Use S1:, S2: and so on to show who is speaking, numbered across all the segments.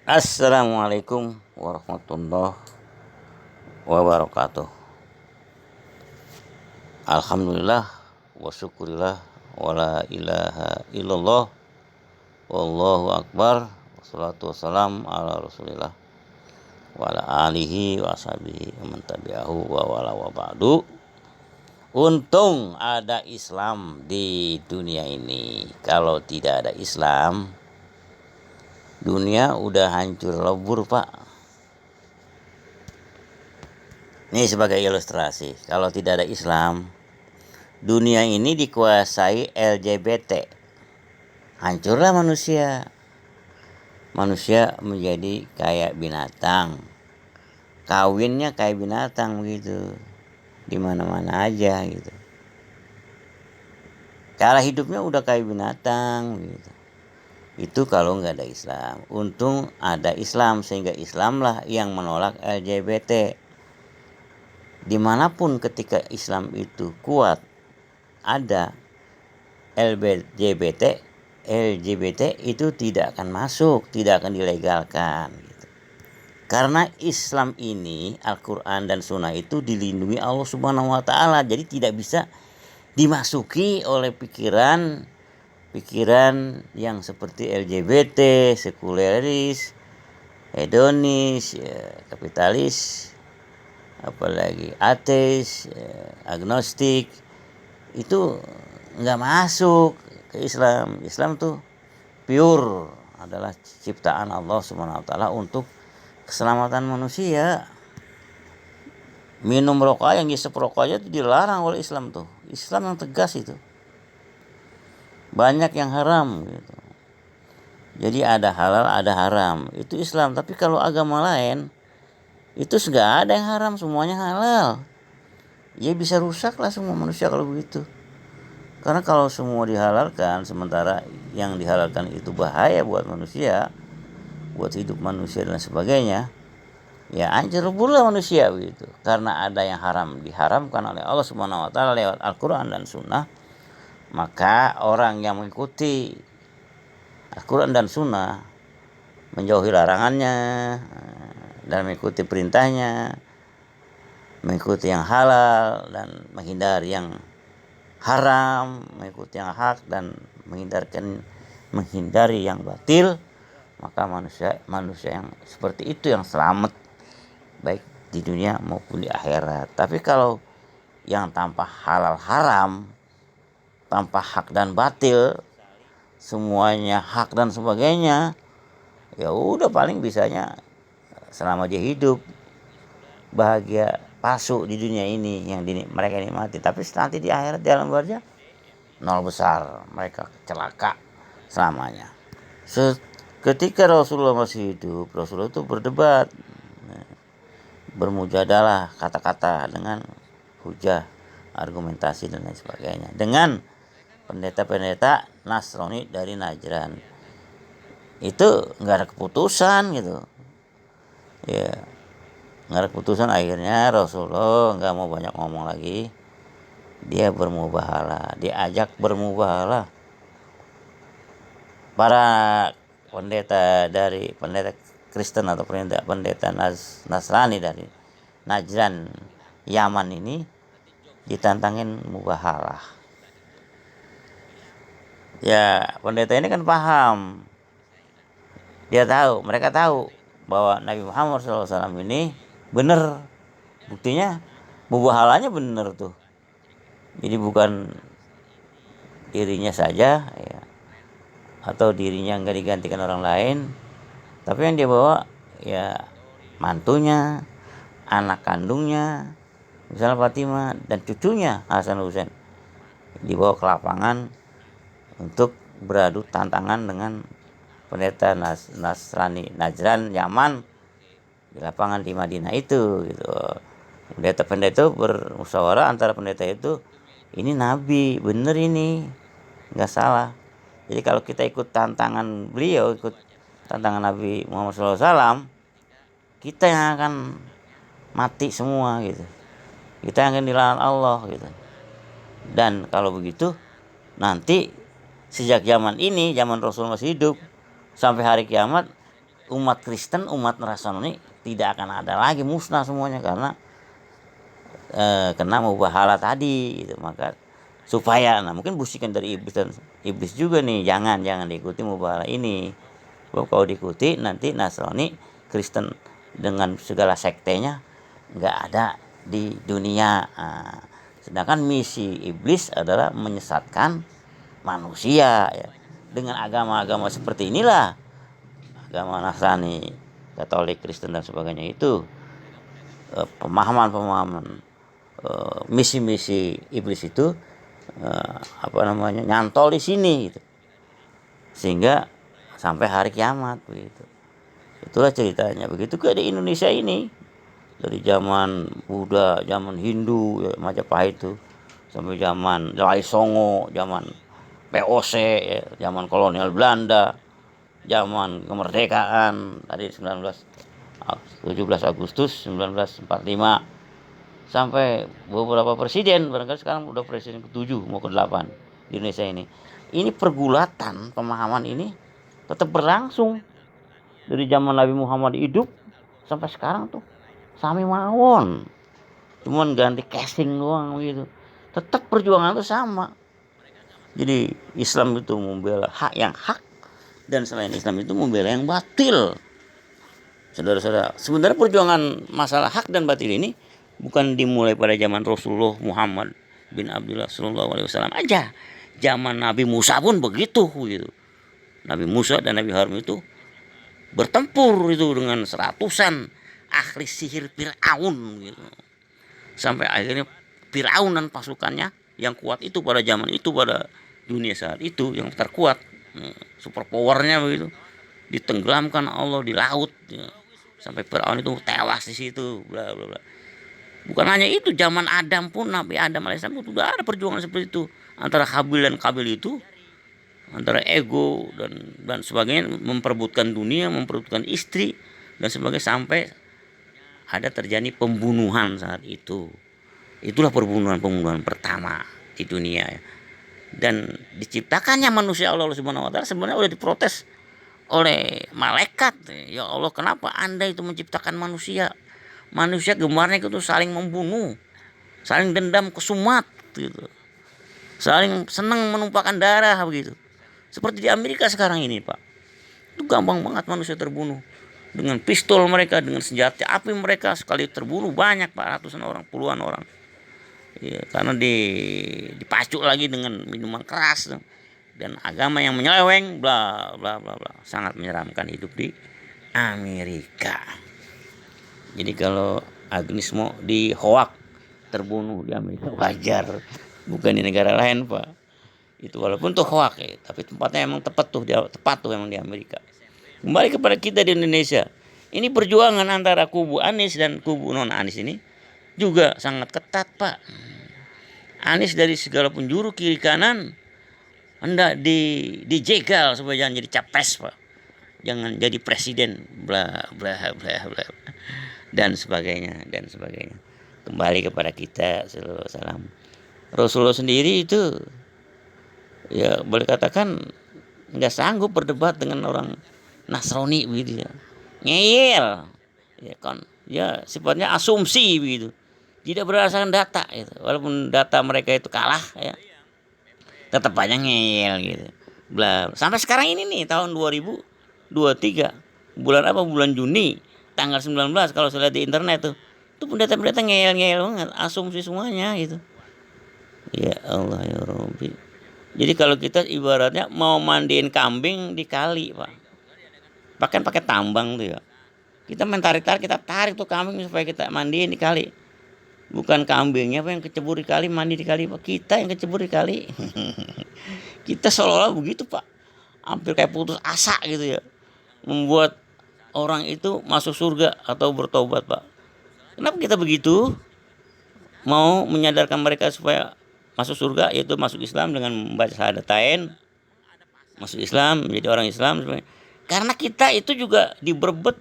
S1: Assalamualaikum warahmatullahi wabarakatuh. Alhamdulillah wa syukurillah wa la ilaha illallah wallahu akbar wassalatu wassalam ala rasulillah wa ala alihi wa ashabihi wa man tabi'ahu wa wala wa ba'du. Untung ada Islam di dunia ini. Kalau tidak ada Islam, dunia udah hancur lebur, Pak. Ini sebagai ilustrasi, kalau tidak ada Islam, dunia ini dikuasai LGBT. Hancurlah manusia. Manusia menjadi kayak binatang. Kawinnya kayak binatang begitu. Di mana-mana aja gitu. Cara hidupnya udah kayak binatang gitu. Itu kalau nggak ada Islam. Untung ada Islam, sehingga Islamlah yang menolak LGBT. Dimanapun ketika Islam itu kuat, ada LGBT itu tidak akan masuk, tidak akan dilegalkan gitu. Karena Islam ini, Al-Quran dan Sunnah itu dilindungi Allah Subhanahu wa Ta'ala, jadi tidak bisa dimasuki oleh pikiran yang seperti LGBT, sekuleris, hedonis, ya, kapitalis, apalagi ateis, agnostik, itu nggak masuk ke Islam. Islam tuh pure, adalah ciptaan Allah Subhanahu wa Ta'ala untuk keselamatan manusia. Minum rokok, yang ngisep rokok aja itu dilarang oleh Islam tuh. Islam yang tegas itu. Banyak yang haram gitu. Jadi ada halal, ada haram. Itu Islam. Tapi kalau agama lain, itu nggak ada yang haram, semuanya halal. Ya bisa rusak lah semua manusia kalau begitu. Karena kalau semua dihalalkan, sementara yang dihalalkan itu bahaya buat manusia, buat hidup manusia dan sebagainya, ya hancur leburlah manusia begitu. Karena ada yang haram diharamkan oleh Allah Subhanahu wa Ta'ala lewat Al-Quran dan Sunnah, maka orang yang mengikuti Al-Quran dan Sunnah, menjauhi larangannya dan mengikuti perintahnya, mengikuti yang halal dan menghindari yang haram, mengikuti yang hak dan menghindari yang batil, maka manusia yang seperti itu yang selamat, baik di dunia maupun di akhirat. Tapi kalau yang tanpa halal haram, tanpa hak dan batil, semuanya hak dan sebagainya, ya udah paling bisanya selama dia hidup bahagia palsu di dunia ini yang mereka nikmati, tapi nanti di akhirat di alam barzah nol besar, mereka celaka selamanya. Ketika Rasulullah masih hidup, Rasulullah itu berdebat, bermujadalah kata-kata dengan hujah, argumentasi dan lain sebagainya dengan pendeta-pendeta Nasrani dari Najran. Itu nggak ada keputusan gitu ya, nggak ada keputusan. Akhirnya Rasulullah nggak mau banyak ngomong lagi, dia bermubahalah, diajak bermubahalah. Para pendeta Kristen atau pendeta Nasrani dari Najran, Yaman ini ditantangin mubahalah. Ya pendeta ini kan paham, mereka tahu bahwa Nabi Muhammad SAW ini benar. Buktinya mubahalanya benar tuh. Jadi bukan dirinya saja ya, atau dirinya nggak digantikan orang lain, tapi yang dia bawa ya mantunya, anak kandungnya, misalnya Fatimah, dan cucunya Hasan Husain, dibawa ke lapangan untuk beradu tantangan dengan pendeta Nasrani Najran Yaman di lapangan di Madinah itu gitu. Pendeta itu bermusyawarah antara pendeta itu, ini nabi bener, ini nggak salah. Jadi kalau kita ikut tantangan beliau, ikut tantangan Nabi Muhammad SAW, kita yang akan mati semua gitu. Kita yang akan dilaknat Allah gitu. Dan kalau begitu nanti sejak zaman ini, zaman Rasul masih hidup, sampai hari kiamat, umat Kristen, umat Nasrani tidak akan ada lagi, musnah semuanya karena kena mubahalah tadi gitu. Maka supaya mungkin busikan dari iblis dan iblis juga nih, jangan diikuti mubahalah ini. Kalau diikuti nanti Nasrani, Kristen dengan segala sektenya nggak ada di dunia. Sedangkan misi iblis adalah menyesatkan manusia ya. Dengan agama-agama seperti inilah, agama Nasrani, Katolik, Kristen dan sebagainya itu pemahaman misi-misi iblis itu nyantol di sini gitu. Sehingga sampai hari kiamat begitu. Itulah ceritanya. Begitu ke di Indonesia ini, dari zaman Buddha, zaman Hindu ya, Majapahit itu, sampai zaman Lai Songo, zaman POC ya, zaman kolonial Belanda, zaman kemerdekaan tadi 17 Agustus 1945, sampai beberapa presiden, barangkali sekarang udah presiden ke-7 mau ke-8 di Indonesia ini. Ini pergulatan pemahaman ini tetap berlangsung dari zaman Nabi Muhammad hidup sampai sekarang tuh sami mawon, cuman ganti casing doang gitu. Tetap perjuangan itu sama. Jadi Islam itu membela hak yang hak, dan selain Islam itu membela yang batil. Saudara-saudara, sebenarnya perjuangan masalah hak dan batil ini bukan dimulai pada zaman Rasulullah Muhammad bin Abdullah Sallallahu Alaihi Wasallam aja. Zaman Nabi Musa pun begitu gitu. Nabi Musa dan Nabi Harun itu bertempur itu dengan seratusan ahli sihir Fir'aun gitu. Sampai akhirnya Fir'aun dan pasukannya yang kuat itu pada zaman itu, pada dunia saat itu yang terkuat, super powernya begitu, ditenggelamkan Allah di laut ya. Sampai Fir'aun itu tewas di situ, bla bla bla. Bukan hanya itu, zaman Adam pun, Nabi Adam alaihissalam itu sudah ada perjuangan seperti itu antara Habil dan Kabil itu, antara ego dan sebagainya, memperebutkan dunia, memperebutkan istri dan sebagainya, sampai ada terjadi pembunuhan saat itu. Itulah pembunuhan pertama di dunia ya. Dan diciptakannya manusia Allah Subhanahu wa taala sebenarnya sudah diprotes oleh malaikat. Ya Allah, kenapa Anda itu menciptakan manusia? Manusia gemarnya itu saling membunuh, saling dendam kesumat gitu. Saling senang menumpahkan darah begitu. Seperti di Amerika sekarang ini, Pak. Itu gampang banget manusia terbunuh. Dengan pistol mereka, dengan senjata api mereka, sekali terbunuh banyak, Pak, ratusan orang, puluhan orang. Ya, karena dipacu lagi dengan minuman keras dan agama yang menyeleweng, bla bla bla bla. Sangat menyeramkan hidup di Amerika. Jadi kalau Agnes mau di hoak terbunuh di Amerika wajar, bukan di negara lain, Pak. Itu walaupun tuh hoak ya, tapi tempatnya emang tepat tuh emang di Amerika. Kembali kepada kita di Indonesia. Ini perjuangan antara kubu Anies dan kubu non Anies ini juga sangat ketat, Pak. Anies dari segala penjuru kiri kanan hendak dijegal supaya jangan jadi capres, Pak. Jangan jadi presiden, bla bla bla bla dan sebagainya. Kembali kepada kita sallallahu alaihi wasallam. Rasulullah sendiri itu ya boleh katakan nggak sanggup berdebat dengan orang Nasrani begitu ya. Ngeyel. Ya kan, ya sifatnya asumsi begitu. Tidak berdasarkan data gitu. Walaupun data mereka itu kalah ya, tetap aja ngeyel gitu. Sampai sekarang ini nih tahun 2023. Bulan apa? Bulan Juni tanggal 19 kalau saya lihat di internet tuh. Itu pendeta-pendeta ngeyel banget, asumsi semuanya gitu. Ya Allah ya Rabbi. Jadi kalau kita ibaratnya mau mandiin kambing di kali, Pak. Bahkan pakai tambang tuh ya. Kita main tarik-tarik, kita tarik tuh kambing supaya kita mandiin di kali. Bukan kambingnya apa yang kecebur di kali, mandi di kali, Pak. Kita yang kecebur di kali. Kita seolah-olah begitu, Pak. Hampir kayak putus asa gitu ya. Membuat orang itu masuk surga atau bertobat, Pak. Kenapa kita begitu? Mau menyadarkan mereka supaya masuk surga, yaitu masuk Islam dengan membaca syahadatain, masuk Islam, menjadi orang Islam. Karena kita itu juga diberbet,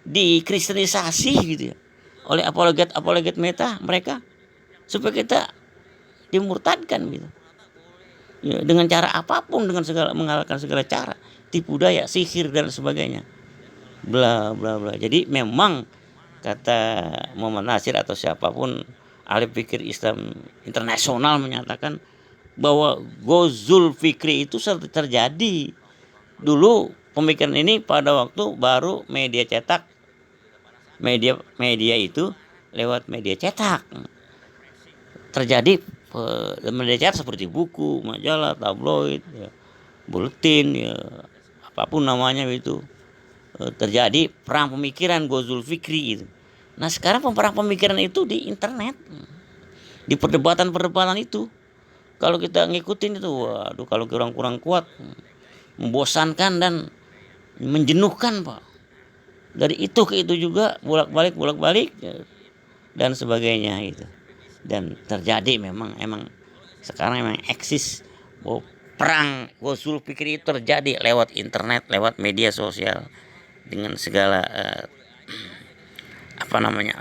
S1: dikristenisasi gitu ya, oleh apologet meta mereka, supaya kita dimurtadkan gitu. Ya, dengan cara apapun, dengan segala mengalahkan segala cara, tipu daya, sihir dan sebagainya. bla bla bla. Jadi memang kata Muhammad Nasir atau siapapun ahli pikir Islam internasional menyatakan bahwa Ghazul Fikri itu terjadi dulu. Pemikiran ini pada waktu baru media cetak, media itu lewat media cetak terjadi. Media cetak seperti buku, majalah, tabloid, ya, buletin, ya, apapun namanya itu, terjadi perang pemikiran Ghazul Fikri itu. Nah sekarang perang pemikiran itu di internet, di perdebatan itu. Kalau kita ngikutin itu, waduh, kalau kurang kuat, membosankan dan menjenuhkan Pak. Dari itu ke itu juga bolak-balik ya, dan sebagainya itu. Dan terjadi emang sekarang emang eksis bahwa perang Ghazul Fikri itu terjadi lewat internet, lewat media sosial dengan segala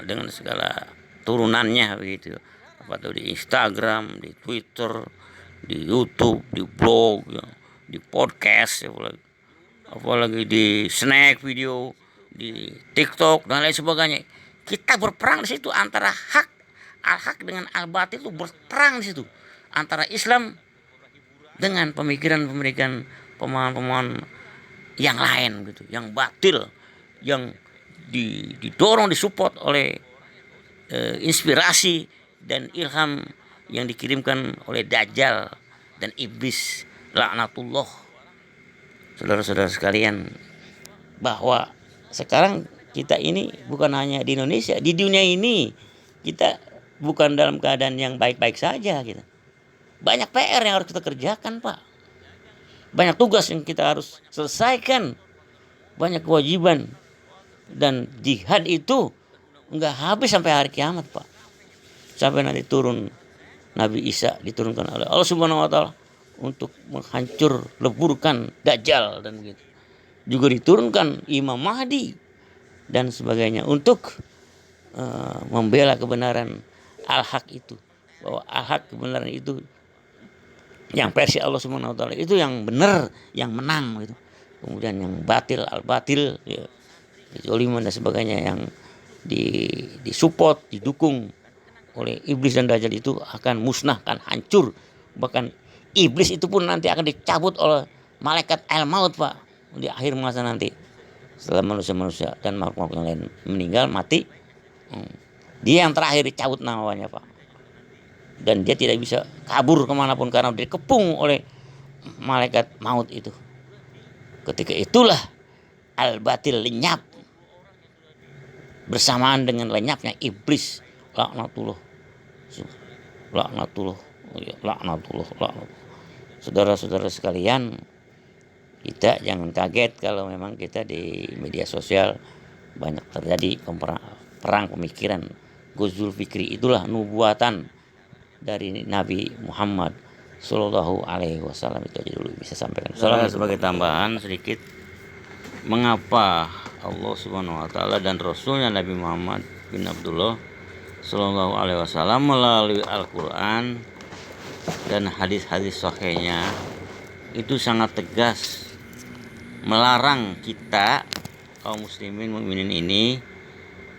S1: dengan segala turunannya begitu. Apa tuh di Instagram, di Twitter, di YouTube, di blog, ya, di podcast, ya, apalagi di snack video, di TikTok dan lain sebagainya. Kita berperang di situ antara al-haq dengan al-batil, itu berperang di situ antara Islam dengan pemikiran-pemikiran pemahaman-pemahaman yang lain gitu, yang batil, yang didorong disupport oleh inspirasi dan ilham yang dikirimkan oleh Dajjal dan iblis laknatullah. Saudara-saudara sekalian, bahwa sekarang kita ini bukan hanya di Indonesia, di dunia ini kita bukan dalam keadaan yang baik-baik saja kita. Banyak PR yang harus kita kerjakan, Pak. Banyak tugas yang kita harus selesaikan. Banyak kewajiban. Dan jihad itu enggak habis sampai hari kiamat, Pak. Sampai nanti turun Nabi Isa, diturunkan oleh Allah Subhanahu wa taala untuk menghancur leburkan Dajjal dan begitu. Juga diturunkan Imam Mahdi dan sebagainya untuk membela kebenaran al-haq itu. Bahwa al-haq kebenaran itu yang versi Allah Subhanahu wa taala itu yang benar, yang menang gitu. Kemudian yang batil, al-batil, ya, kezaliman dan sebagainya yang disupport, didukung oleh iblis dan dajjal itu akan musnah, akan hancur. Bahkan iblis itu pun nanti akan dicabut oleh malaikat al-maut, Pak, di akhir masa nanti. Setelah manusia-manusia dan makhluk-makhluk yang lain meninggal, mati, dia yang terakhir dicabut nyawanya, Pak. Dan dia tidak bisa kabur kemanapun karena dikepung oleh malaikat maut itu. Ketika itulah al-batil lenyap bersamaan dengan lenyapnya iblis laknatullah. Saudara-saudara sekalian, kita jangan kaget kalau memang kita di media sosial banyak terjadi perang pemikiran. Ghazul Fikri itulah nubuatan dari Nabi Muhammad Sallallahu Alaihi Wasallam. Itu aja dulu bisa sampaikan. Sebagai tambahan sedikit, mengapa Allah Subhanahu Wa Taala dan Rasulnya Nabi Muhammad bin Abdullah Sallallahu Alaihi Wasallam melalui Al-Quran dan hadis-hadis sahihnya itu sangat tegas melarang kita kaum muslimin mukminin ini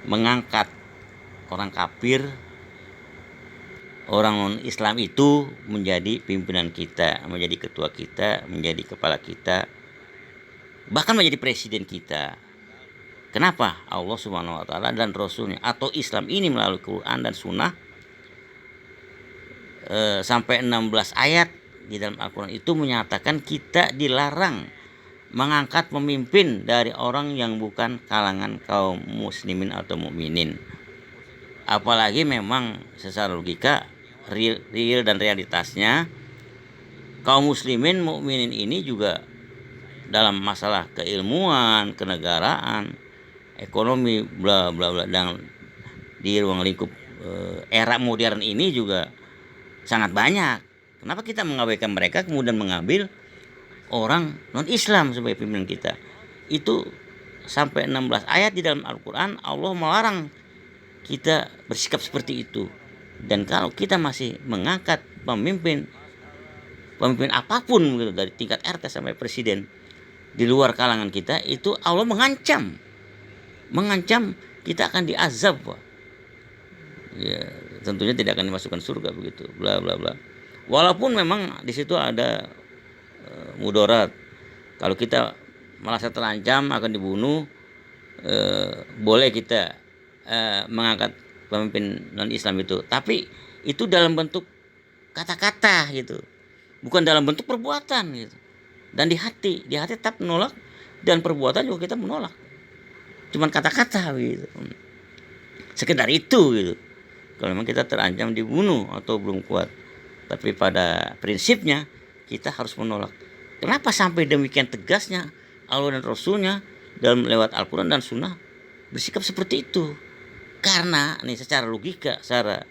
S1: mengangkat orang kafir, orang non-Islam itu menjadi pimpinan kita, menjadi ketua kita, menjadi kepala kita, bahkan menjadi presiden kita. Kenapa? Allah Subhanahu wa taala dan Rasulnya atau Islam ini melalui Quran dan Sunnah sampai 16 ayat di dalam Al-Quran itu menyatakan kita dilarang mengangkat pemimpin dari orang yang bukan kalangan kaum muslimin atau mukminin. Apalagi memang secara logika real dan realitasnya kaum muslimin mukminin ini juga dalam masalah keilmuan, kenegaraan, ekonomi, bla bla bla, dan di ruang lingkup era modern ini juga sangat banyak. Kenapa kita mengabaikan mereka kemudian mengambil orang non-Islam sebagai pimpinan kita? Itu sampai 16 ayat di dalam Al-Quran Allah melarang kita bersikap seperti itu. Dan kalau kita masih mengangkat pemimpin apapun gitu, dari tingkat RT sampai presiden di luar kalangan kita, itu Allah mengancam mengancam kita akan diazab, Pak. Ya, tentunya tidak akan dimasukkan surga begitu, bla bla bla. Walaupun memang di situ ada mudarat. Kalau kita merasa terancam akan dibunuh, boleh kita mengangkat pemimpin non Islam itu, tapi itu dalam bentuk kata-kata gitu, bukan dalam bentuk perbuatan gitu. Dan di hati tetap menolak, dan perbuatan juga kita menolak, cuman kata-kata gitu, sekedar itu gitu. Kalau memang kita terancam dibunuh atau belum kuat, tapi pada prinsipnya kita harus menolak. Kenapa sampai demikian tegasnya Allah dan Rasulnya dalam lewat Al-Quran dan Sunnah bersikap seperti itu? Karena nih secara logika, secara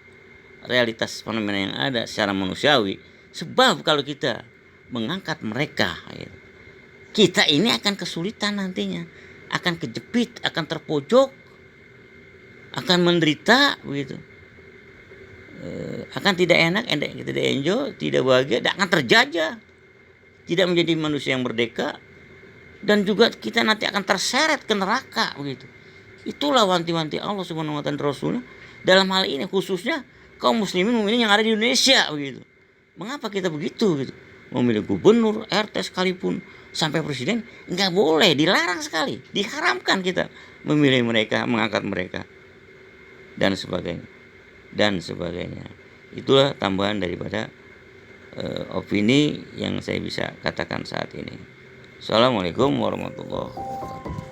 S1: realitas fenomena yang ada secara manusiawi, sebab kalau kita mengangkat mereka, kita ini akan kesulitan nantinya, akan kejepit, akan terpojok, akan menderita begitu. Akan tidak enak, tidak enjoy, tidak bahagia, tidak akan terjajah, tidak menjadi manusia yang merdeka, dan juga kita nanti akan terseret ke neraka begitu. Itulah wanti-wanti Allah Subhanahu wa taala Rasulnya dalam hal ini, khususnya kaum muslimin yang ada di Indonesia begitu. Mengapa kita begitu gitu? Memilih gubernur, RT sekalipun sampai presiden nggak boleh, dilarang sekali, diharamkan kita memilih mereka, mengangkat mereka, dan sebagainya. Itulah tambahan daripada opini yang saya bisa katakan saat ini. Assalamualaikum warahmatullahi wabarakatuh.